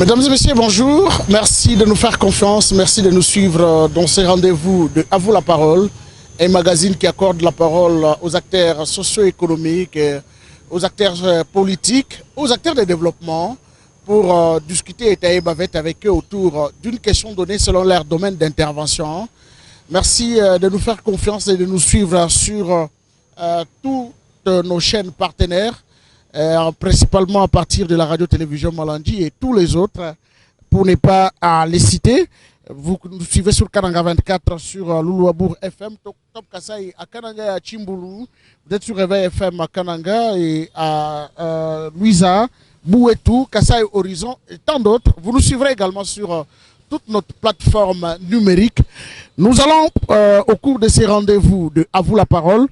Mesdames et messieurs, bonjour. Merci de nous faire confiance. Merci de nous suivre dans ces rendez-vous de À vous la parole, un magazine qui accorde la parole aux acteurs socio-économiques, aux acteurs politiques, aux acteurs de développement pour discuter et tailler bavette avec eux autour d'une question donnée selon leur domaine d'intervention. Merci de nous faire confiance et de nous suivre sur toutes nos chaînes partenaires. Principalement à partir de la radio-télévision Malandi et tous les autres, pour ne pas les citer. Vous nous suivez sur Kananga 24, sur Loulouabour FM, Top Kassai à Kananga et à Chimboulou. Vous êtes sur Réveil FM à Kananga et à Louisa, Bouetou, Kassai Horizon et tant d'autres. Vous nous suivrez également sur toute notre plateforme numérique. Nous allons, au cours de ces rendez-vous de À vous la parole,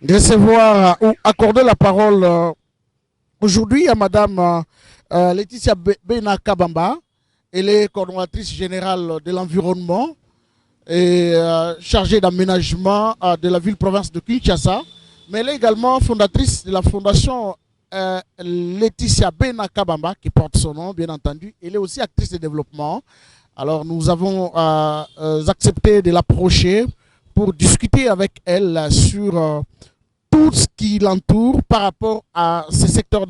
recevoir ou accorder la parole aujourd'hui à Madame Laetitia Bena Kabamba. Elle est coordonnatrice générale de l'environnement et chargée d'aménagement de la ville-province de Kinshasa. Mais elle est également fondatrice de la fondation Laetitia Bena Kabamba, qui porte son nom, bien entendu. Elle est aussi actrice de développement. Alors nous avons accepté de l'approcher pour discuter avec elle sur tout ce qui l'entoure par rapport à ses secteurs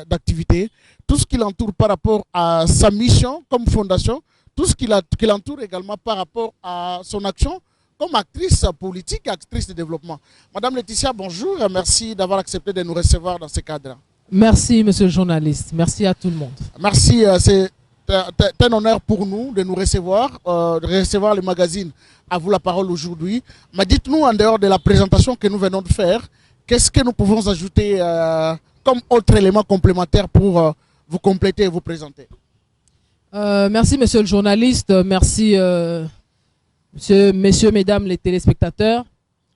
d'activité, tout ce qui l'entoure par rapport à sa mission comme fondation, tout ce qui l'entoure également par rapport à son action comme actrice politique et actrice de développement. Madame Laetitia, bonjour, merci d'avoir accepté de nous recevoir dans ce cadre. Merci, monsieur le journaliste. Merci à tout le monde. Merci, c'est un honneur pour nous de nous recevoir, le magazine À vous la parole aujourd'hui. Mais dites-nous, en dehors de la présentation que nous venons de faire, qu'est-ce que nous pouvons ajouter comme autre élément complémentaire pour vous compléter et vous présenter? Merci, monsieur le journaliste. Merci, messieurs, mesdames les téléspectateurs.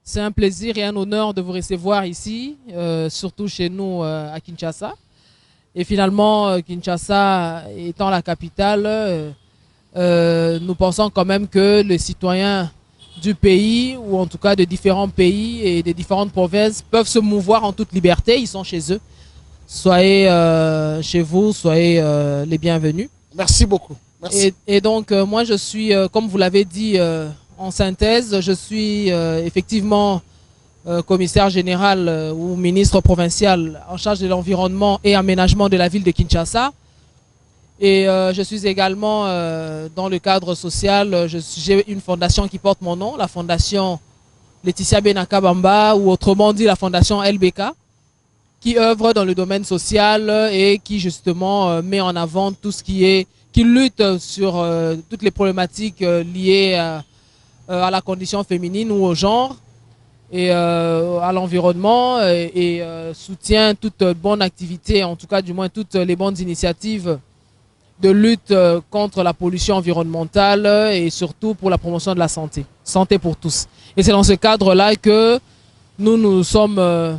C'est un plaisir et un honneur de vous recevoir ici, surtout chez nous à Kinshasa. Et finalement, Kinshasa étant la capitale, nous pensons quand même que les citoyens du pays, ou en tout cas de différents pays et de différentes provinces, peuvent se mouvoir en toute liberté. Ils sont chez eux. Soyez chez vous, soyez les bienvenus. Merci beaucoup. Merci. Et donc, moi, je suis, comme vous l'avez dit en synthèse, je suis effectivement commissaire général ou ministre provincial en charge de l'environnement et aménagement de la ville de Kinshasa. Et je suis également dans le cadre social, j'ai une fondation qui porte mon nom, la fondation Laetitia Bena Kabamba, ou autrement dit la fondation LBK, qui œuvre dans le domaine social et qui justement met en avant tout ce qui lutte sur toutes les problématiques liées à la condition féminine ou au genre et à l'environnement et soutient toute bonne activité, en tout cas du moins toutes les bonnes initiatives de lutte contre la pollution environnementale et surtout pour la promotion de la santé. Santé pour tous. Et c'est dans ce cadre-là que nous nous sommes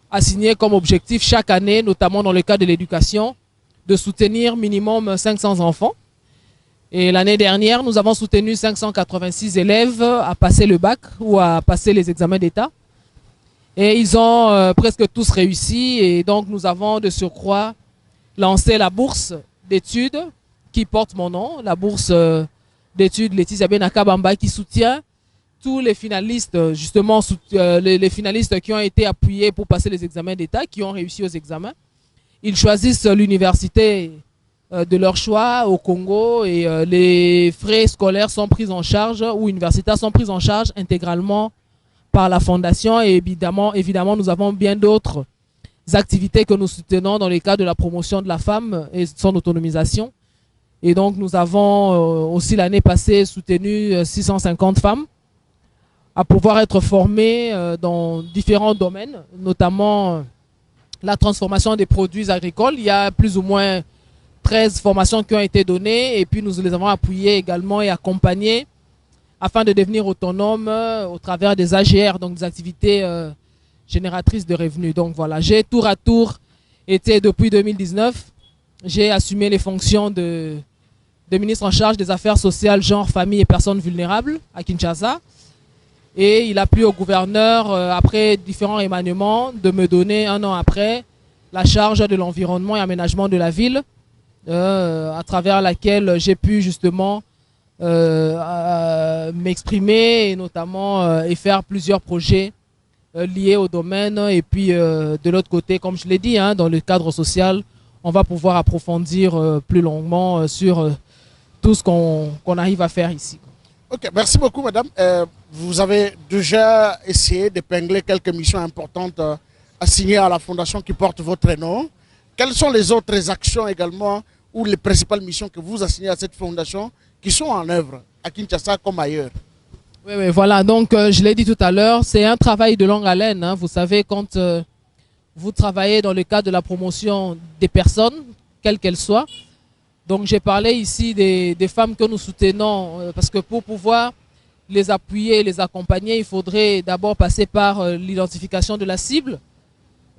assignés comme objectif chaque année, notamment dans le cadre de l'éducation, de soutenir minimum 500 enfants. Et l'année dernière, nous avons soutenu 586 élèves à passer le bac ou à passer les examens d'État. Et ils ont presque tous réussi. Et donc, nous avons de surcroît lancé la bourse d'études qui porte mon nom, la bourse d'études Laetitia Bena Kabamba, qui soutient tous les finalistes, justement les finalistes qui ont été appuyés pour passer les examens d'État, qui ont réussi aux examens. Ils choisissent l'université de leur choix au Congo et les frais scolaires sont pris en charge ou universitaires sont pris en charge intégralement par la fondation. Et évidemment, nous avons bien d'autres activités que nous soutenons dans le cadre de la promotion de la femme et son autonomisation. Et donc, nous avons aussi l'année passée soutenu 650 femmes à pouvoir être formées dans différents domaines, notamment la transformation des produits agricoles. Il y a plus ou moins 13 formations qui ont été données et puis nous les avons appuyées également et accompagnées afin de devenir autonomes au travers des AGR, donc des activités génératrices de revenus. Donc voilà, j'ai tour à tour été depuis 2019, j'ai assumé les fonctions de ministre en charge des affaires sociales, genre, famille et personnes vulnérables à Kinshasa. Et il a plu au gouverneur, après différents émanements, de me donner un an après la charge de l'environnement et aménagement de la ville. à travers laquelle j'ai pu justement m'exprimer et notamment et faire plusieurs projets liés au domaine. Et puis de l'autre côté, comme je l'ai dit, hein, dans le cadre social, on va pouvoir approfondir plus longuement sur tout ce qu'on arrive à faire ici. Ok, merci beaucoup, madame. Vous avez déjà essayé d'épingler quelques missions importantes assignées à la fondation qui porte votre nom. Quelles sont les autres actions également ou les principales missions que vous assignez à cette fondation qui sont en œuvre à Kinshasa comme ailleurs? Oui, oui, voilà. Donc, je l'ai dit tout à l'heure, c'est un travail de longue haleine. Hein. Vous savez, quand vous travaillez dans le cadre de la promotion des personnes, quelles qu'elles soient. Donc, j'ai parlé ici des femmes que nous soutenons, parce que pour pouvoir les appuyer, les accompagner, il faudrait d'abord passer par l'identification de la cible,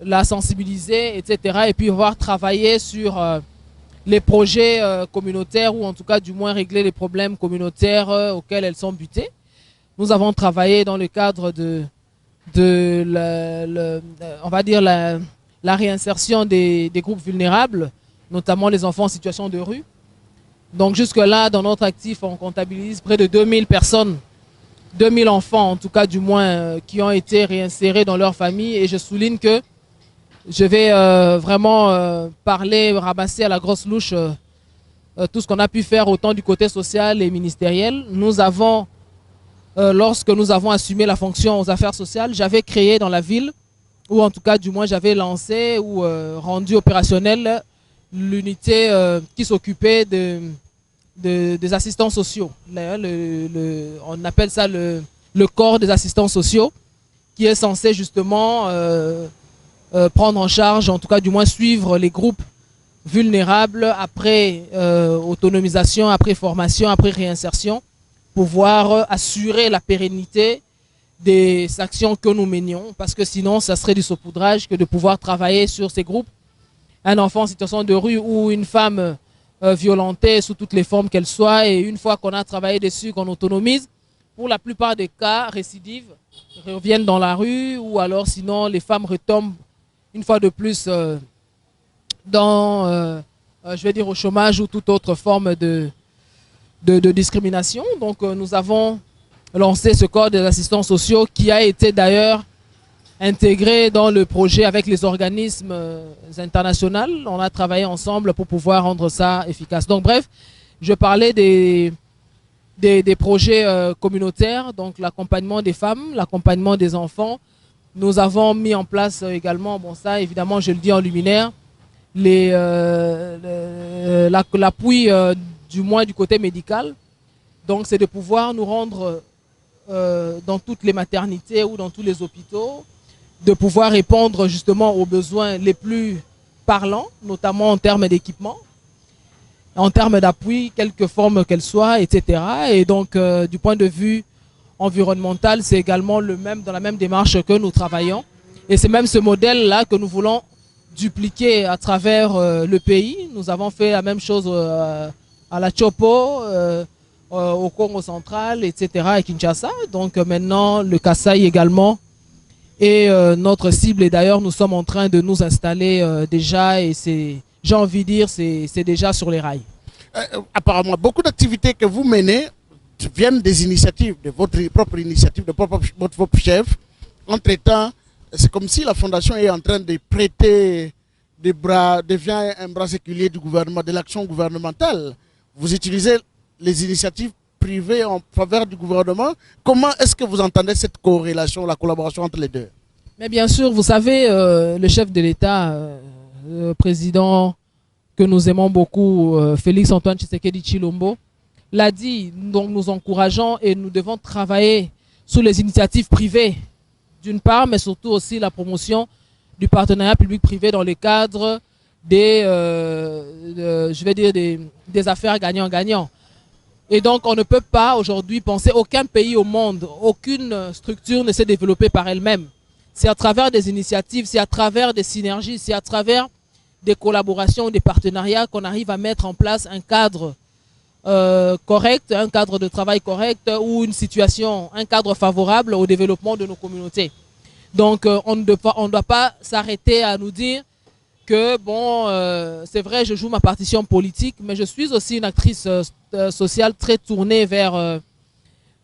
la sensibiliser, etc. Et puis, voir travailler sur les projets communautaires ou en tout cas, du moins, régler les problèmes communautaires auxquels elles sont butées. Nous avons travaillé dans le cadre on va dire la réinsertion des groupes vulnérables, notamment les enfants en situation de rue. Donc jusque-là, dans notre actif, on comptabilise près de 2000 personnes, 2000 enfants en tout cas du moins, qui ont été réinsérés dans leur famille. Et je souligne que je vais vraiment ramasser à la grosse louche tout ce qu'on a pu faire autant du côté social et ministériel. Nous avons, lorsque nous avons assumé la fonction aux affaires sociales, j'avais créé dans la ville, ou en tout cas du moins j'avais lancé ou rendu opérationnel l'unité qui s'occupait des assistants sociaux. On appelle ça le corps des assistants sociaux, qui est censé justement prendre en charge, en tout cas du moins suivre les groupes vulnérables après autonomisation, après formation, après réinsertion, pouvoir assurer la pérennité des actions que nous menions, parce que sinon ça serait du saupoudrage que de pouvoir travailler sur ces groupes. Un enfant en situation de rue ou une femme violentée sous toutes les formes qu'elle soit, et une fois qu'on a travaillé dessus, qu'on autonomise, pour la plupart des cas, récidives, reviennent dans la rue, ou alors sinon les femmes retombent une fois de plus dans, je vais dire, au chômage ou toute autre forme de discrimination. Donc nous avons lancé ce corps des assistants sociaux qui a été d'ailleurs intégré dans le projet avec les organismes internationaux. On a travaillé ensemble pour pouvoir rendre ça efficace. Donc bref, je parlais des projets communautaires, donc l'accompagnement des femmes, l'accompagnement des enfants. Nous avons mis en place également, bon ça évidemment je le dis en luminaire, l'appui du moins du côté médical. Donc c'est de pouvoir nous rendre dans toutes les maternités ou dans tous les hôpitaux, de pouvoir répondre justement aux besoins les plus parlants, notamment en termes d'équipement, en termes d'appui, quelque forme qu'elle soit, etc. Et donc du point de vue environnemental, c'est également dans la même démarche que nous travaillons. Et c'est même ce modèle-là que nous voulons dupliquer à travers le pays. Nous avons fait la même chose à la Chopo, au Congo central, etc., à Kinshasa. Donc maintenant, le Kasaï également est notre cible. Et d'ailleurs, nous sommes en train de nous installer déjà, et j'ai envie de dire, c'est déjà sur les rails. Apparemment, beaucoup d'activités que vous menez viennent des initiatives, de votre propre initiative, de votre propre chef. Entre-temps, c'est comme si la fondation est en train de prêter des bras, devient un bras séculier du gouvernement, de l'action gouvernementale. Vous utilisez les initiatives privées en faveur du gouvernement. Comment est-ce que vous entendez cette corrélation, la collaboration entre les deux? Mais bien sûr, vous savez, le chef de l'État, le président que nous aimons beaucoup, Félix Antoine Tshisekedi Tshilombo, l'a dit. Donc nous encourageons et nous devons travailler sur les initiatives privées, d'une part, mais surtout aussi la promotion du partenariat public-privé dans le cadre des affaires gagnant-gagnant. Et donc, on ne peut pas aujourd'hui penser, aucun pays au monde, aucune structure ne s'est développée par elle-même. C'est à travers des initiatives, c'est à travers des synergies, c'est à travers des collaborations, des partenariats qu'on arrive à mettre en place un cadre correct, un cadre de travail correct ou une situation, un cadre favorable au développement de nos communautés. Donc, on ne doit pas s'arrêter à nous dire que, bon, c'est vrai, je joue ma partition politique, mais je suis aussi une actrice sociale très tournée vers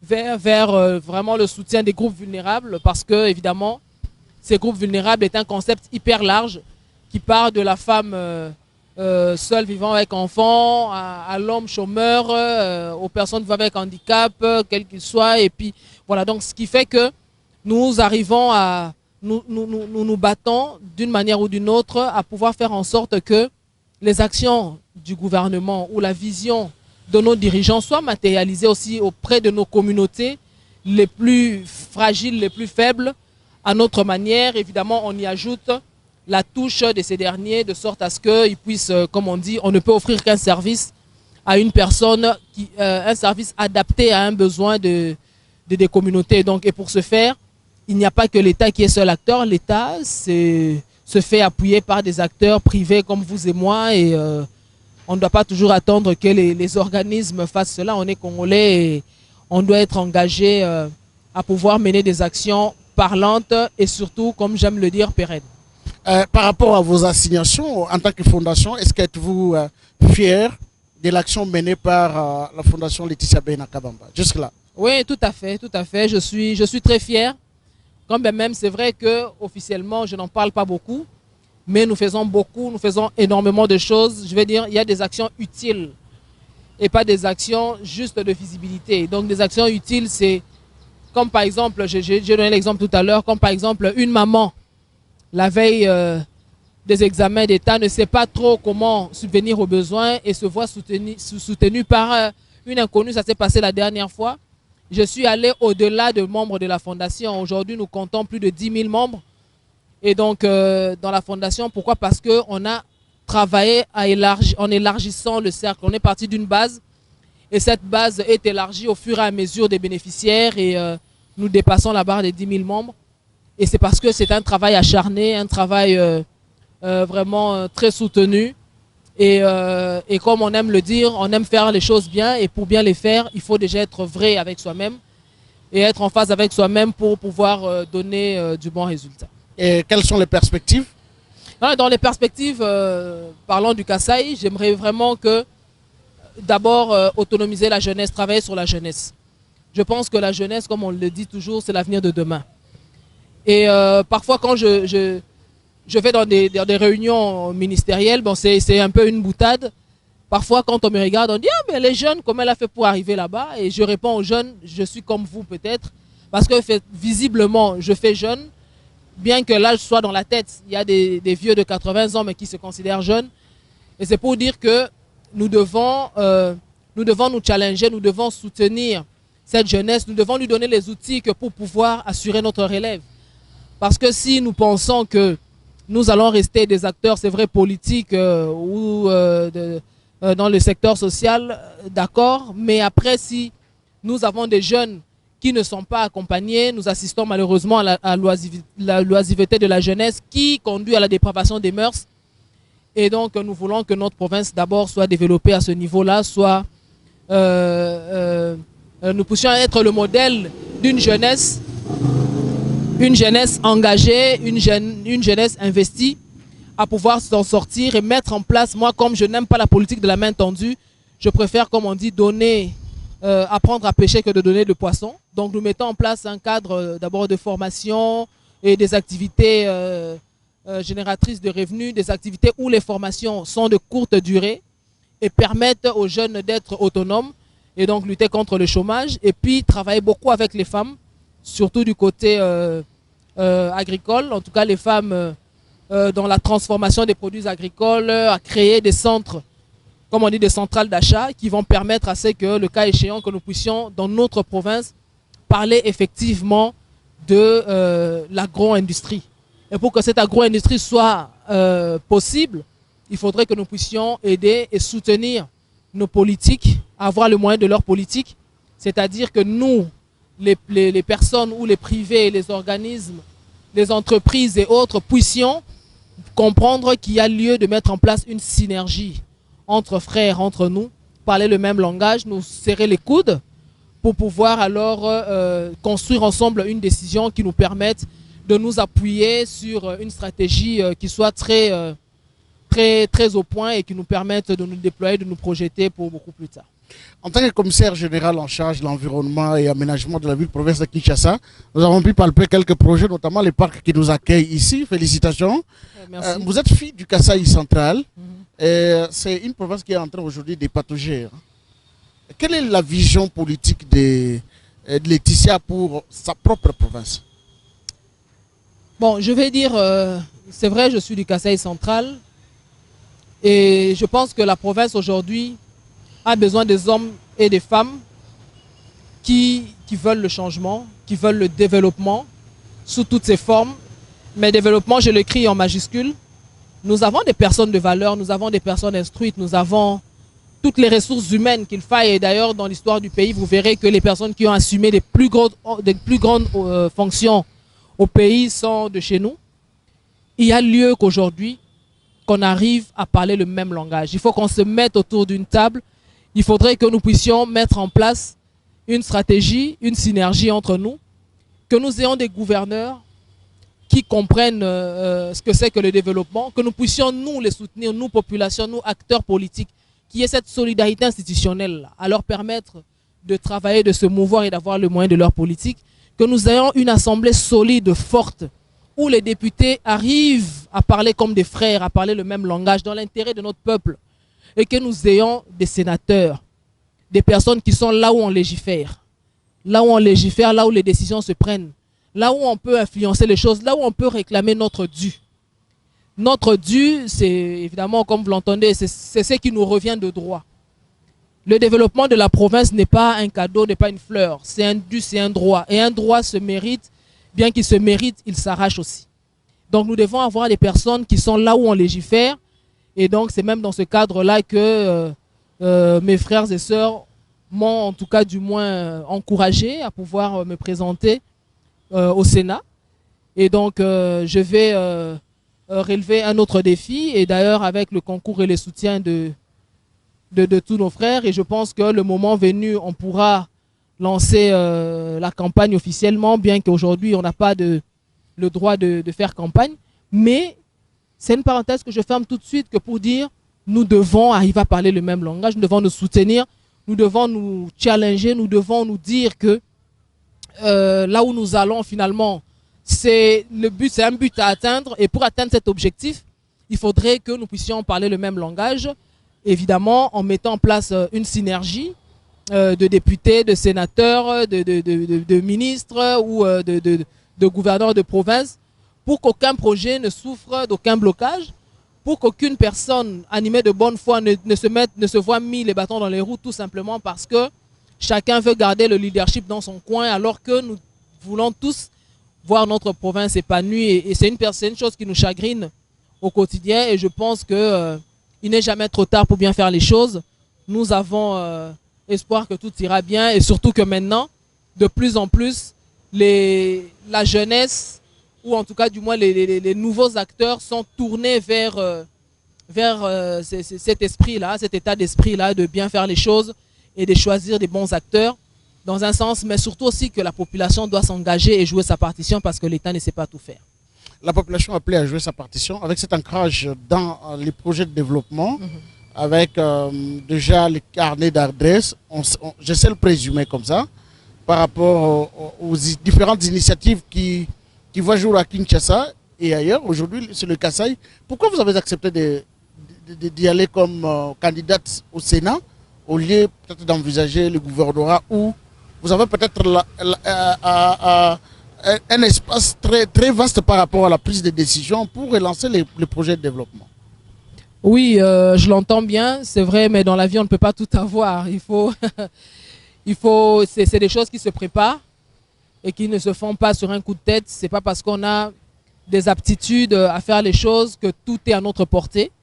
vraiment le soutien des groupes vulnérables, parce que, évidemment, ces groupes vulnérables est un concept hyper large qui part de la femme seule vivant avec enfant, à l'homme chômeur, aux personnes vivant avec handicap, quel qu'il soit. Et puis, voilà, donc ce qui fait que nous arrivons à... Nous battons d'une manière ou d'une autre à pouvoir faire en sorte que les actions du gouvernement ou la vision de nos dirigeants soient matérialisées aussi auprès de nos communautés les plus fragiles, les plus faibles. À notre manière, évidemment, on y ajoute la touche de ces derniers de sorte à ce qu'ils puissent, comme on dit, on ne peut offrir qu'un service à une personne, un service adapté à un besoin des communautés. Donc, et pour ce faire, il n'y a pas que l'État qui est seul acteur. L'État se fait appuyer par des acteurs privés comme vous et moi. Et on ne doit pas toujours attendre que les organismes fassent cela. On est Congolais et on doit être engagé à pouvoir mener des actions parlantes et surtout, comme j'aime le dire, pérennes. Par rapport à vos assignations en tant que fondation, est-ce que êtes-vous fier de l'action menée par la fondation Laetitia Benakabamba jusque-là? Oui, tout à fait, tout à fait. Je suis très fier. Quand même, c'est vrai que officiellement, je n'en parle pas beaucoup, mais nous faisons beaucoup, nous faisons énormément de choses. Je veux dire, il y a des actions utiles et pas des actions juste de visibilité. Donc, des actions utiles, c'est comme par exemple, j'ai donné l'exemple tout à l'heure, comme par exemple une maman, la veille des examens d'État, ne sait pas trop comment subvenir aux besoins et se voit soutenue par une inconnue. Ça s'est passé la dernière fois. Je suis allé au-delà de membres de la fondation. Aujourd'hui, nous comptons plus de 10 000 membres. Et donc, dans la fondation, pourquoi? Parce qu'on a travaillé en élargissant le cercle. On est parti d'une base et cette base est élargie au fur et à mesure des bénéficiaires et nous dépassons la barre des 10 000 membres. Et c'est parce que c'est un travail acharné, un travail vraiment très soutenu. Et comme on aime le dire, on aime faire les choses bien. Et pour bien les faire, il faut déjà être vrai avec soi-même et être en phase avec soi-même pour pouvoir donner du bon résultat. Et quelles sont les perspectives? Dans les perspectives, parlant du Kasaï, j'aimerais vraiment que d'abord autonomiser la jeunesse, travailler sur la jeunesse. Je pense que la jeunesse, comme on le dit toujours, c'est l'avenir de demain. Et parfois, quand je vais dans des réunions ministérielles, bon, c'est un peu une boutade. Parfois, quand on me regarde, on dit « Ah, mais les jeunes, comment elle a fait pour arriver là-bas ?» Et je réponds aux jeunes, je suis comme vous peut-être, parce que visiblement, je fais jeune, bien que l'âge soit dans la tête. Il y a des vieux de 80 ans, mais qui se considèrent jeunes. Et c'est pour dire que nous devons nous challenger, nous devons soutenir cette jeunesse, nous devons lui donner les outils pour pouvoir assurer notre relève. Parce que si nous pensons que nous allons rester des acteurs, c'est vrai, politiques ou dans le secteur social, d'accord, mais après, si nous avons des jeunes qui ne sont pas accompagnés, nous assistons malheureusement à la loisiveté de la jeunesse qui conduit à la dépravation des mœurs. Et donc, nous voulons que notre province d'abord soit développée à ce niveau-là, soit nous puissions être le modèle d'une jeunesse engagée, une jeunesse investie à pouvoir s'en sortir et mettre en place. Moi, comme je n'aime pas la politique de la main tendue, je préfère, comme on dit, apprendre à pêcher que de donner de poissons. Donc, nous mettons en place un cadre d'abord de formation et des activités génératrices de revenus, des activités où les formations sont de courte durée et permettent aux jeunes d'être autonomes et donc lutter contre le chômage. Et puis, travailler beaucoup avec les femmes, surtout du côté agricole, en tout cas les femmes dans la transformation des produits agricoles, à créer des centres, comme on dit, des centrales d'achat qui vont permettre à ce que, le cas échéant, que nous puissions, dans notre province, parler effectivement de l'agro-industrie. Et pour que cette agro-industrie soit possible, il faudrait que nous puissions aider et soutenir nos politiques, avoir le moyen de leur politique, c'est-à-dire que nous, les personnes ou les privés, les organismes, les entreprises et autres, puissions comprendre qu'il y a lieu de mettre en place une synergie entre frères, entre nous, parler le même langage, nous serrer les coudes pour pouvoir alors construire ensemble une décision qui nous permette de nous appuyer sur une stratégie qui soit très très au point et qui nous permettent de nous déployer, de nous projeter pour beaucoup plus tard. En tant que commissaire général en charge de l'environnement et aménagement de la ville-province de Kinshasa, nous avons pu palper quelques projets, notamment les parcs qui nous accueillent ici. Félicitations. Merci. Vous êtes fille du Kasaï central. C'est une province qui est en train aujourd'hui de patauger. Quelle est la vision politique de Laetitia pour sa propre province? Bon, je vais dire, c'est vrai, je suis du Kasaï central et je pense que la province aujourd'hui a besoin des hommes et des femmes qui veulent le changement, qui veulent le développement sous toutes ses formes. Mais développement, je l'écris en majuscule. Nous avons des personnes de valeur, nous avons des personnes instruites, nous avons toutes les ressources humaines qu'il faille. Et d'ailleurs, dans l'histoire du pays, vous verrez que les personnes qui ont assumé des plus grandes fonctions au pays sont de chez nous. Il y a lieu qu'aujourd'hui, qu'on arrive à parler le même langage. Il faut qu'on se mette autour d'une table. Il faudrait que nous puissions mettre en place une stratégie, une synergie entre nous, que nous ayons des gouverneurs qui comprennent ce que c'est que le développement, que nous puissions nous les soutenir, nous populations, nous acteurs politiques, qui aient cette solidarité institutionnelle à leur permettre de travailler, de se mouvoir et d'avoir le moyen de leur politique, que nous ayons une assemblée solide, forte, où les députés arrivent à parler comme des frères, à parler le même langage dans l'intérêt de notre peuple, et que nous ayons des sénateurs, des personnes qui sont là où on légifère, là où les décisions se prennent, là où on peut influencer les choses, là où on peut réclamer notre dû. Notre dû, c'est évidemment, comme vous l'entendez, c'est ce qui nous revient de droit. Le développement de la province n'est pas un cadeau, n'est pas une fleur, c'est un dû, c'est un droit. Et un droit se mérite, bien qu'il se mérite, il s'arrache aussi. Donc nous devons avoir des personnes qui sont là où on légifère. Et donc c'est même dans ce cadre-là que mes frères et sœurs m'ont en tout cas du moins encouragé à pouvoir me présenter au Sénat. Et donc je vais relever un autre défi. Et d'ailleurs avec le concours et le soutien de tous nos frères. Et je pense que le moment venu, on pourra lancer la campagne officiellement, bien qu'aujourd'hui on n'a pas le droit de faire campagne. Mais c'est une parenthèse que je ferme tout de suite que pour dire nous devons arriver à parler le même langage, nous devons nous soutenir, nous devons nous challenger, nous devons nous dire que là où nous allons finalement, c'est un but à atteindre. Et pour atteindre cet objectif, il faudrait que nous puissions parler le même langage, évidemment en mettant en place une synergie de députés, de sénateurs, de ministres ou de gouverneurs de province, pour qu'aucun projet ne souffre d'aucun blocage, pour qu'aucune personne animée de bonne foi ne se voit mis les bâtons dans les roues, tout simplement parce que chacun veut garder le leadership dans son coin, alors que nous voulons tous voir notre province épanouie. Et c'est une chose qui nous chagrine au quotidien. Et je pense qu'il n'est jamais trop tard pour bien faire les choses. Nous avons espoir que tout ira bien, et surtout que maintenant, de plus en plus, la jeunesse, ou en tout cas du moins les nouveaux acteurs sont tournés vers cet esprit-là, cet état d'esprit-là de bien faire les choses et de choisir des bons acteurs dans un sens, mais surtout aussi que la population doit s'engager et jouer sa partition parce que l'État ne sait pas tout faire. La population appelée à jouer sa partition avec cet ancrage dans les projets de développement, avec déjà les carnets d'adresses, je sais le présumer comme ça, par rapport aux différentes initiatives qui voient jour à Kinshasa et ailleurs. Aujourd'hui, c'est le Kasaï. Pourquoi vous avez accepté d'y aller comme candidate au Sénat, au lieu peut-être d'envisager le gouvernorat où vous avez peut-être un espace très, très vaste par rapport à la prise de décision pour relancer les projets de développement? Oui, je l'entends bien, c'est vrai, mais dans la vie, on ne peut pas tout avoir. C'est des choses qui se préparent et qui ne se font pas sur un coup de tête. Ce n'est pas parce qu'on a des aptitudes à faire les choses que tout est à notre portée.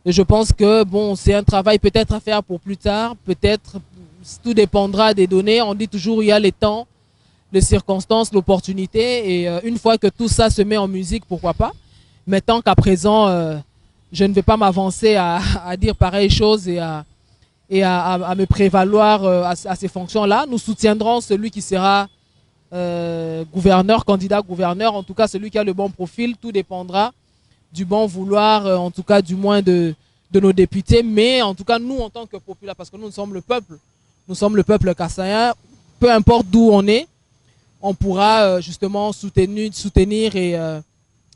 Et je pense que bon, c'est un travail peut-être à faire pour plus tard, peut-être tout dépendra des données. On dit toujours il y a les temps, les circonstances, l'opportunité, et une fois que tout ça se met en musique, pourquoi pas. Mais tant qu'à présent, je ne vais pas m'avancer à dire pareille chose et à me prévaloir à ces fonctions-là. Nous soutiendrons celui qui sera gouverneur, candidat gouverneur, en tout cas celui qui a le bon profil. Tout dépendra du bon vouloir, en tout cas du moins de nos députés, mais en tout cas nous en tant que populaire, parce que nous sommes le peuple, nous sommes le peuple kassaïen, peu importe d'où on est, on pourra justement soutenir et,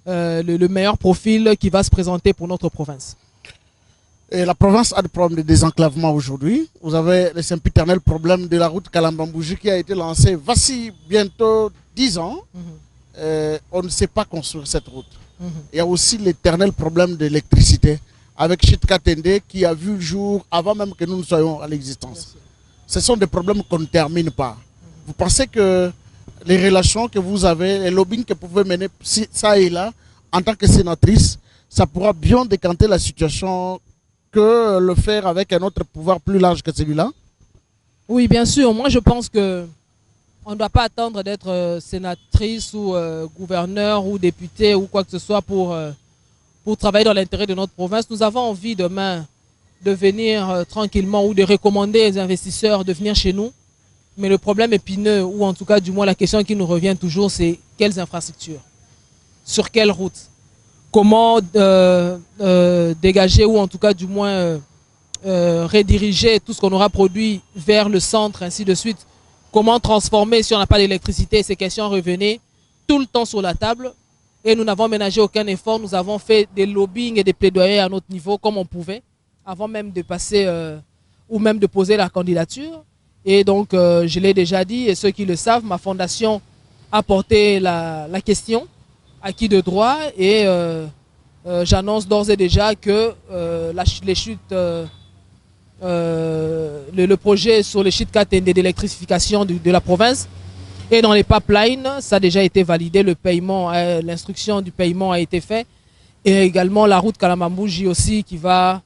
le meilleur profil qui va se présenter pour notre province. Et la province a des problèmes de désenclavement aujourd'hui. Vous avez le sempiternel problème de la route Kalambambouji qui a été lancée voici bientôt 10 ans. On ne sait pas construire cette route. Il y a aussi l'éternel problème de l'électricité avec Chitkatende qui a vu le jour avant même que nous ne soyons à l'existence. Ce sont des problèmes qu'on ne termine pas. Vous pensez que les relations que vous avez, les lobbying que vous pouvez mener ça et là, en tant que sénatrice, ça pourra bien décanter la situation que le faire avec un autre pouvoir plus large que celui-là? Oui, bien sûr. Moi, je pense que on ne doit pas attendre d'être sénatrice ou gouverneur ou député ou quoi que ce soit pour travailler dans l'intérêt de notre province. Nous avons envie demain de venir tranquillement ou de recommander aux investisseurs de venir chez nous. Mais le problème épineux, ou en tout cas du moins la question qui nous revient toujours, c'est quelles infrastructures? Sur quelle route? Comment dégager ou en tout cas du moins rediriger tout ce qu'on aura produit vers le centre, ainsi de suite. Comment transformer si on n'a pas d'électricité? Ces questions revenaient tout le temps sur la table et nous n'avons ménagé aucun effort. Nous avons fait des lobbying et des plaidoyers à notre niveau comme on pouvait avant même de passer ou même de poser la candidature. Et donc je l'ai déjà dit et ceux qui le savent, ma fondation a porté la question acquis de droit et j'annonce d'ores et déjà que les chutes, le projet sur les chutes Katende d'électrification de la province et dans les pipelines, ça a déjà été validé, le paiement, l'instruction du paiement a été faite et également la route Kalambambouji aussi qui va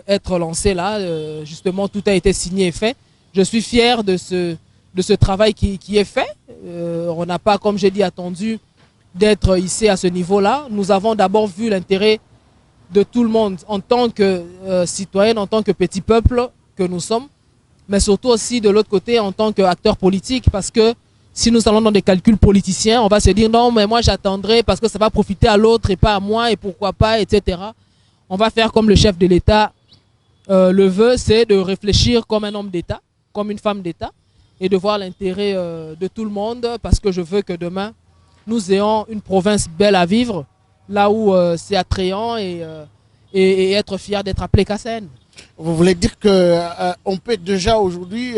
être lancée là, justement tout a été signé et fait. Je suis fier de ce travail qui est fait, on n'a pas, comme j'ai dit, attendu d'être ici à ce niveau-là. Nous avons d'abord vu l'intérêt de tout le monde en tant que citoyenne, en tant que petit peuple que nous sommes, mais surtout aussi de l'autre côté en tant qu'acteur politique, parce que si nous allons dans des calculs politiciens, on va se dire non mais moi j'attendrai parce que ça va profiter à l'autre et pas à moi et pourquoi pas, etc. On va faire comme le chef de l'État le veut, c'est de réfléchir comme un homme d'État, comme une femme d'État et de voir l'intérêt de tout le monde, parce que je veux que demain nous ayons une province belle à vivre, là où c'est attrayant et être fier d'être appelé Kassaïen. Vous voulez dire qu'on peut déjà aujourd'hui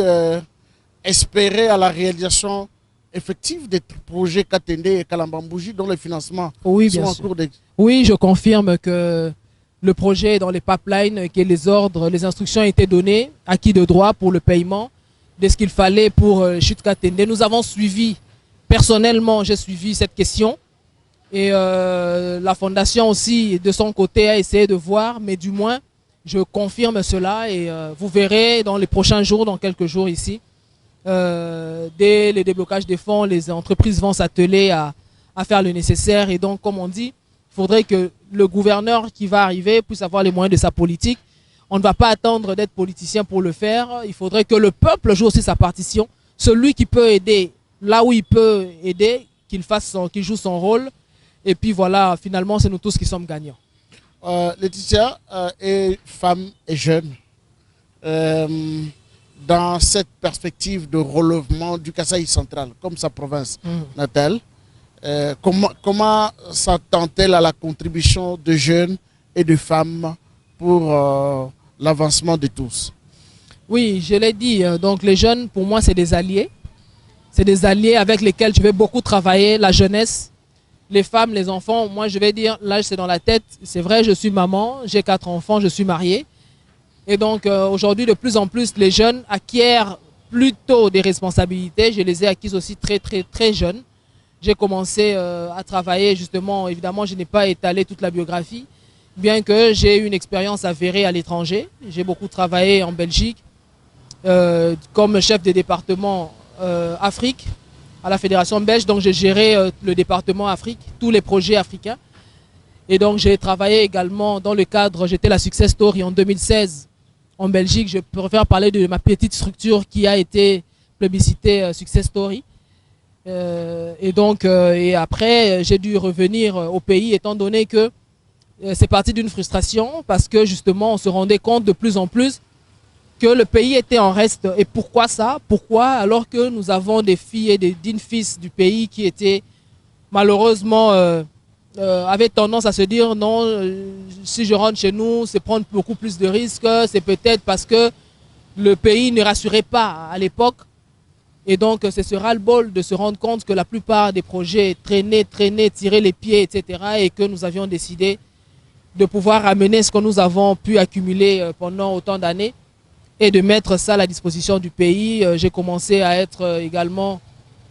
espérer à la réalisation effective des projets Katende et Kalambambouji dont les financements sont en cours de... Oui, je confirme que le projet est dans les pipelines, que les ordres, les instructions ont été données, acquis de droit pour le paiement de ce qu'il fallait pour chute Katende. Nous avons suivi, personnellement, j'ai suivi cette question. Et la fondation aussi, de son côté, a essayé de voir, mais du moins, je confirme cela et vous verrez dans les prochains jours, dans quelques jours ici, dès le déblocage des fonds, les entreprises vont s'atteler à faire le nécessaire. Et donc, comme on dit, il faudrait que le gouverneur qui va arriver puisse avoir les moyens de sa politique. On ne va pas attendre d'être politicien pour le faire. Il faudrait que le peuple joue aussi sa partition. Celui qui peut aider, là où il peut aider, qu'il joue son rôle. Et puis voilà, finalement, c'est nous tous qui sommes gagnants. Laetitia est femme et jeune. Dans cette perspective de relèvement du Kasaï central, comme sa province natale, comment s'attend-elle à la contribution de jeunes et de femmes pour l'avancement de tous? Oui, je l'ai dit, donc les jeunes, pour moi, c'est des alliés. C'est des alliés avec lesquels je vais beaucoup travailler, la jeunesse. Les femmes, les enfants, moi je vais dire, l'âge c'est dans la tête. C'est vrai, je suis maman, j'ai 4 enfants, je suis mariée. Et donc aujourd'hui, de plus en plus, les jeunes acquièrent plutôt des responsabilités. Je les ai acquises aussi très jeunes. J'ai commencé à travailler justement, évidemment, je n'ai pas étalé toute la biographie, bien que j'ai eu une expérience avérée à l'étranger. J'ai beaucoup travaillé en Belgique comme chef de département Afrique, à la Fédération belge, donc j'ai géré le département Afrique, tous les projets africains. Et donc j'ai travaillé également dans le cadre, j'étais la Success Story en 2016 en Belgique. Je préfère parler de ma petite structure qui a été plébiscitée Success Story. Et après, j'ai dû revenir au pays étant donné que c'est parti d'une frustration parce que justement, on se rendait compte de plus en plus que le pays était en reste. Et pourquoi ça? Pourquoi? Alors que nous avons des filles et des dignes fils du pays qui étaient malheureusement avaient tendance à se dire non, si je rentre chez nous, c'est prendre beaucoup plus de risques, c'est peut-être parce que le pays ne rassurait pas à l'époque. Et donc, c'est ce ras-le-bol de se rendre compte que la plupart des projets traînaient, tiraient les pieds, etc. Et que nous avions décidé de pouvoir amener ce que nous avons pu accumuler pendant autant d'années et de mettre ça à la disposition du pays. J'ai commencé à être également,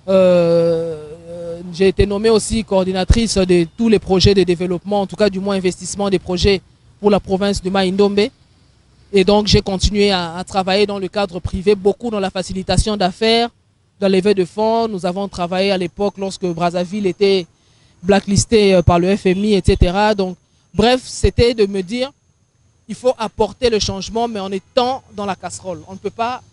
j'ai été nommée aussi coordinatrice de tous les projets de développement, en tout cas du moins investissement des projets pour la province de Mai-Ndombe. Et donc j'ai continué à travailler dans le cadre privé, beaucoup dans la facilitation d'affaires, dans les levées de fonds. Nous avons travaillé à l'époque lorsque Brazzaville était blacklisté par le FMI, etc. Donc, bref, c'était de me dire, il faut apporter le changement, mais en étant dans la casserole. On ne peut pas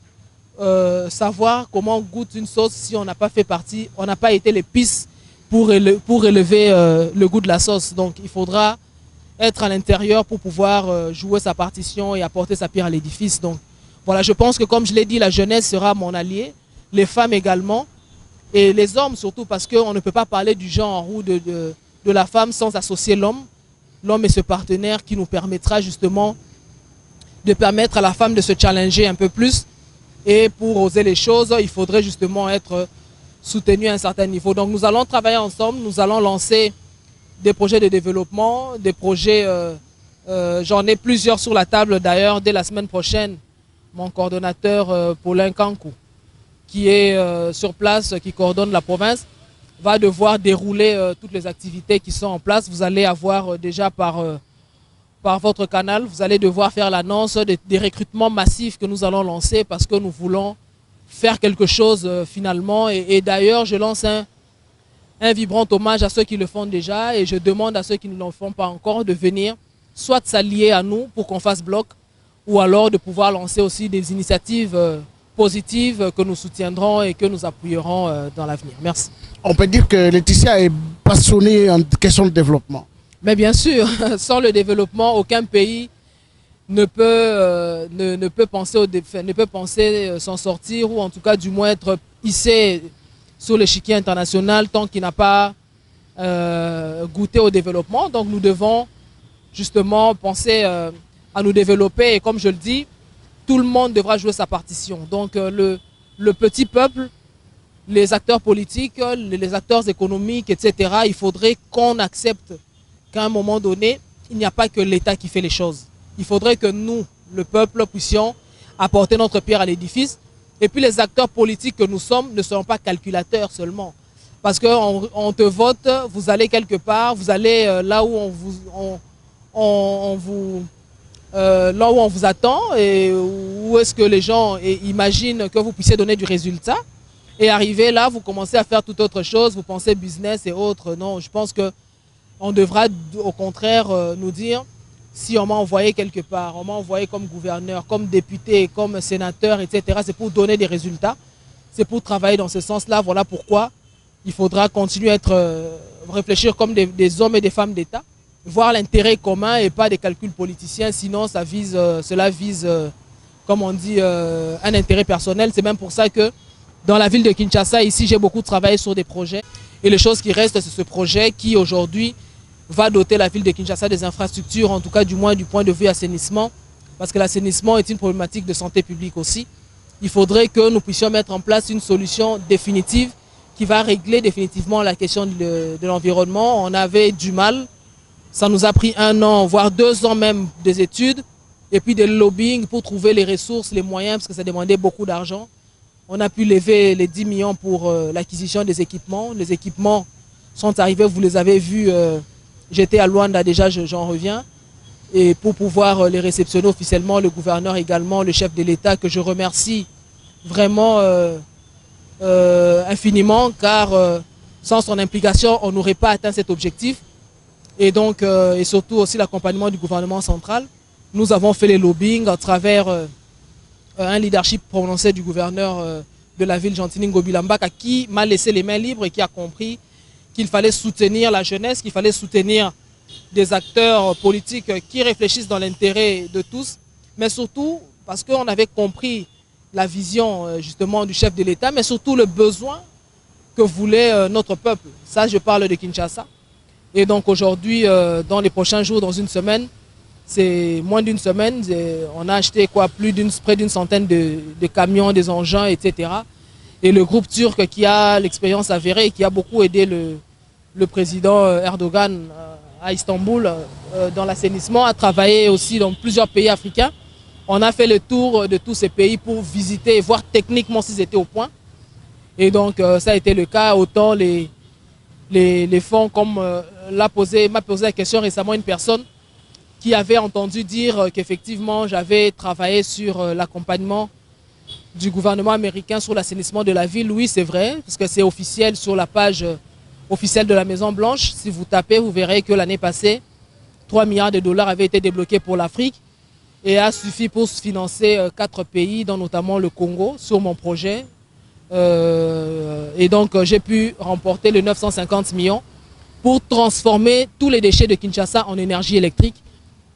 savoir comment on goûte une sauce si on n'a pas fait partie, on n'a pas été l'épice pour élever le goût de la sauce. Donc, il faudra être à l'intérieur pour pouvoir jouer sa partition et apporter sa pierre à l'édifice. Donc, voilà, je pense que comme je l'ai dit, la jeunesse sera mon allié, les femmes également, et les hommes surtout, parce qu'on ne peut pas parler du genre ou de la femme sans associer l'homme. L'homme est ce partenaire qui nous permettra justement de permettre à la femme de se challenger un peu plus. Et pour oser les choses, il faudrait justement être soutenu à un certain niveau. Donc nous allons travailler ensemble, nous allons lancer des projets de développement, des projets, j'en ai plusieurs sur la table d'ailleurs. Dès la semaine prochaine, mon coordonnateur Paulin Kankou, qui est sur place, qui coordonne la province, va devoir dérouler toutes les activités qui sont en place. Vous allez avoir déjà par votre canal, vous allez devoir faire l'annonce des recrutements massifs que nous allons lancer parce que nous voulons faire quelque chose finalement. Et d'ailleurs, je lance un vibrant hommage à ceux qui le font déjà et je demande à ceux qui ne le font pas encore de venir soit s'allier à nous pour qu'on fasse bloc ou alors de pouvoir lancer aussi des initiatives positives que nous soutiendrons et que nous appuierons dans l'avenir. Merci. On peut dire que Laetitia est passionnée en question de développement. Mais bien sûr, sans le développement, aucun pays ne peut penser s'en sortir ou en tout cas du moins être hissé sur l'échiquier international tant qu'il n'a pas goûté au développement. Donc nous devons justement penser à nous développer et comme je le dis, tout le monde devra jouer sa partition. Donc le petit peuple, les acteurs politiques, les acteurs économiques, etc., il faudrait qu'on accepte qu'à un moment donné, il n'y a pas que l'État qui fait les choses. Il faudrait que nous, le peuple, puissions apporter notre pierre à l'édifice. Et puis les acteurs politiques que nous sommes ne seront pas calculateurs seulement. Parce qu'on te vote, vous allez quelque part, vous allez là où on vous attend et où est-ce que les gens imaginent que vous puissiez donner du résultat. Et arrivé là, vous commencez à faire toute autre chose, vous pensez business et autres. Non, je pense qu'on devra au contraire nous dire, si on m'a envoyé quelque part, on m'a envoyé comme gouverneur, comme député, comme sénateur, etc., c'est pour donner des résultats, c'est pour travailler dans ce sens-là. Voilà pourquoi il faudra continuer à réfléchir comme des hommes et des femmes d'État, voir l'intérêt commun et pas des calculs politiciens, sinon cela vise, comme on dit, un intérêt personnel. C'est même pour ça que dans la ville de Kinshasa, ici, j'ai beaucoup travaillé sur des projets. Et les choses qui restent, c'est ce projet qui, aujourd'hui, va doter la ville de Kinshasa des infrastructures, en tout cas du moins du point de vue assainissement, parce que l'assainissement est une problématique de santé publique aussi. Il faudrait que nous puissions mettre en place une solution définitive qui va régler définitivement la question de l'environnement. On avait du mal, ça nous a pris 1 an, voire 2 ans même des études, et puis des lobbying pour trouver les ressources, les moyens, parce que ça demandait beaucoup d'argent. On a pu lever les 10 millions pour l'acquisition des équipements. Les équipements sont arrivés, vous les avez vus, j'étais à Luanda déjà, j'en reviens. Et pour pouvoir les réceptionner officiellement, le gouverneur également, le chef de l'État, que je remercie vraiment infiniment, car sans son implication, on n'aurait pas atteint cet objectif. Et donc, et surtout aussi l'accompagnement du gouvernement central. Nous avons fait les lobbying à travers un leadership prononcé du gouverneur de la ville, Gentini Ngobilambaka, qui m'a laissé les mains libres et qui a compris qu'il fallait soutenir la jeunesse, qu'il fallait soutenir des acteurs politiques qui réfléchissent dans l'intérêt de tous, mais surtout parce qu'on avait compris la vision justement du chef de l'État, mais surtout le besoin que voulait notre peuple. Ça, je parle de Kinshasa. Et donc aujourd'hui, dans les prochains jours, dans une semaine, c'est moins d'une semaine, on a acheté quoi, près d'une centaine de camions, des engins, etc. Et le groupe turc qui a l'expérience avérée et qui a beaucoup aidé le président Erdogan à Istanbul dans l'assainissement, a travaillé aussi dans plusieurs pays africains. On a fait le tour de tous ces pays pour visiter et voir techniquement s'ils étaient au point. Et donc ça a été le cas, autant les fonds, comme m'a posé la question récemment une personne qui avait entendu dire qu'effectivement j'avais travaillé sur l'accompagnement du gouvernement américain sur l'assainissement de la ville. Oui, c'est vrai, parce que c'est officiel sur la page officielle de la Maison Blanche. Si vous tapez, vous verrez que l'année passée, 3 milliards de dollars avaient été débloqués pour l'Afrique et a suffi pour financer 4 pays, dont notamment le Congo, sur mon projet. Et donc j'ai pu remporter les 950 millions pour transformer tous les déchets de Kinshasa en énergie électrique,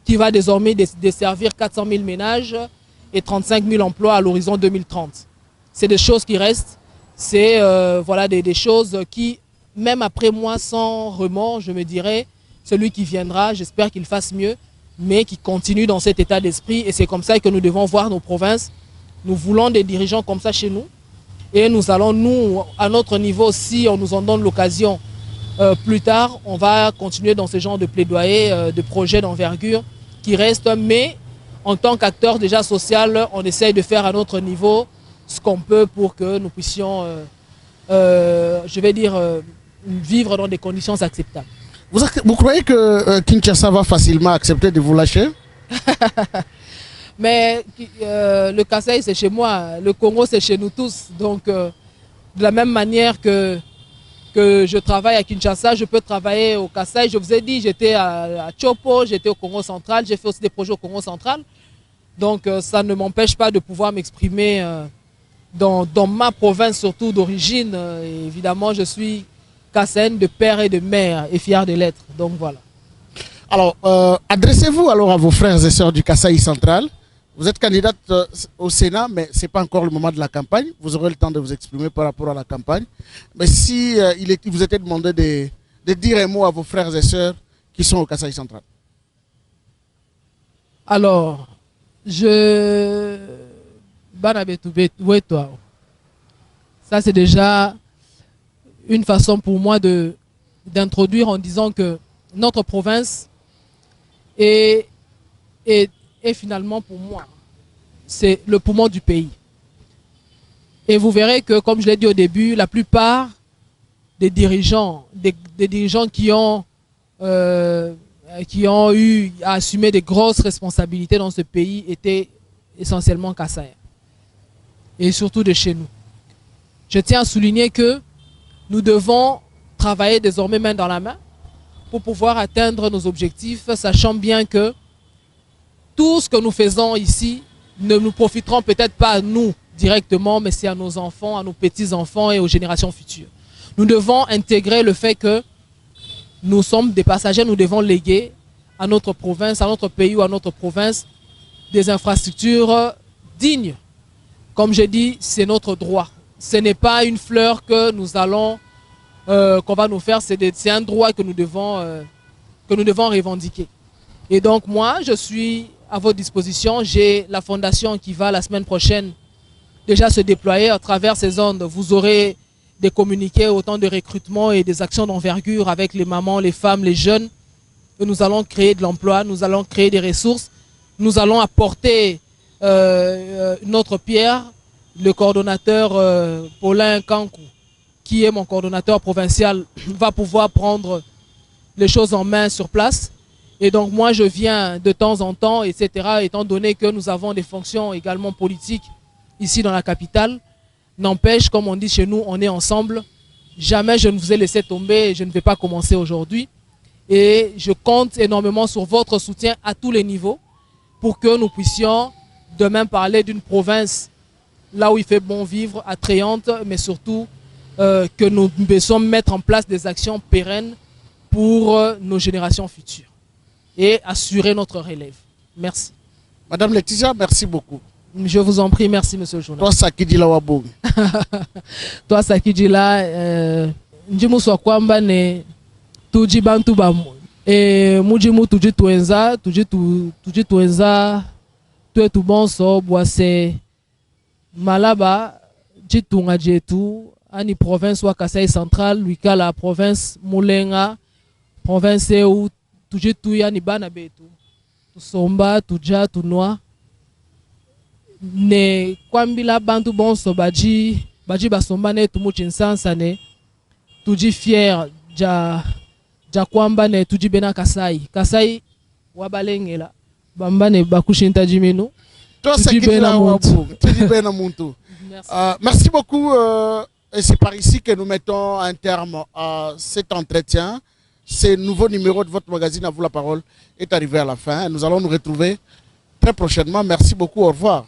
qui va désormais desservir 400 000 ménages et 35 000 emplois à l'horizon 2030. C'est des choses qui restent, c'est voilà, des choses qui, même après moi, sans remords, je me dirais, celui qui viendra, j'espère qu'il fasse mieux, mais qui continue dans cet état d'esprit. Et c'est comme ça que nous devons voir nos provinces. Nous voulons des dirigeants comme ça chez nous. Et nous allons, nous, à notre niveau, si on nous en donne l'occasion plus tard, on va continuer dans ce genre de plaidoyer, de projets d'envergure qui restent. Mais en tant qu'acteur déjà social, on essaye de faire à notre niveau ce qu'on peut pour que nous puissions, je vais dire, vivre dans des conditions acceptables. Vous croyez que Kinshasa va facilement accepter de vous lâcher? Mais le Kasaï, c'est chez moi, le Congo, c'est chez nous tous. Donc, de la même manière que je travaille à Kinshasa, je peux travailler au Kasaï. Je vous ai dit, j'étais à Chopo, j'étais au Congo central, j'ai fait aussi des projets au Congo central. Donc, ça ne m'empêche pas de pouvoir m'exprimer dans ma province, surtout d'origine. Évidemment, je suis Kassaïen de père et de mère et fier de l'être. Donc, voilà. Alors, adressez-vous alors à vos frères et sœurs du Kasaï central. Vous êtes candidate au Sénat, mais ce n'est pas encore le moment de la campagne. Vous aurez le temps de vous exprimer par rapport à la campagne. Mais si il vous était demandé de dire un mot à vos frères et sœurs qui sont au Kasaï central. Alors, ça c'est déjà une façon pour moi d'introduire en disant que notre province est finalement pour moi, c'est le poumon du pays. Et vous verrez que, comme je l'ai dit au début, la plupart des dirigeants, des dirigeants qui ont eu à assumer des grosses responsabilités dans ce pays étaient essentiellement Kassaïens. Et surtout de chez nous. Je tiens à souligner que nous devons travailler désormais main dans la main pour pouvoir atteindre nos objectifs, sachant bien que tout ce que nous faisons ici ne nous profiteront peut-être pas à nous directement, mais c'est à nos enfants, à nos petits-enfants et aux générations futures. Nous devons intégrer le fait que nous sommes des passagers, nous devons léguer à notre province, à notre pays ou à notre province des infrastructures dignes. Comme je dis, c'est notre droit. Ce n'est pas une fleur que nous allons, qu'on va nous faire, c'est un droit que nous devons revendiquer. Et donc moi, je suis à votre disposition. J'ai la fondation qui va la semaine prochaine déjà se déployer à travers ces ondes. Vous aurez des communiqués, autant de recrutement et des actions d'envergure avec les mamans, les femmes, les jeunes. Et nous allons créer de l'emploi, nous allons créer des ressources, nous allons apporter notre pierre. Le coordonnateur Paulin Kankou, qui est mon coordonnateur provincial, va pouvoir prendre les choses en main sur place. Et donc moi je viens de temps en temps, etc., étant donné que nous avons des fonctions également politiques ici dans la capitale. N'empêche, comme on dit chez nous, on est ensemble. Jamais je ne vous ai laissé tomber et je ne vais pas commencer aujourd'hui. Et je compte énormément sur votre soutien à tous les niveaux pour que nous puissions demain parler d'une province là où il fait bon vivre, attrayante, mais surtout que nous puissions mettre en place des actions pérennes pour nos générations futures et assurer notre relève. Merci. Madame Laetitia, merci beaucoup. Je vous en prie, merci monsieur le journaliste. Toi, Sakidi Lawabong. Toi, Sakidi la, njimu swa kwamba ne tuji bantu ba e mujimu tuji tuenza tuetu bonso boise malaba jitunga jetu ani province wa Kasai Central luika la province Mulenga province où tuji tuya ni bana betu tusomba tuja tunwa ne kwambila bantu bonso baji basomba ne tumuchinsansa ne tuji fier ja kwamba ne tuji bena Kasai wabalengela bamba ne bakushinta jimenu tuji bena muntu. Merci beaucoup et c'est par ici que nous mettons un terme à cet entretien. Ce nouveau numéro de votre magazine À vous la parole est arrivé à la fin. Nous allons nous retrouver très prochainement. Merci beaucoup, au revoir.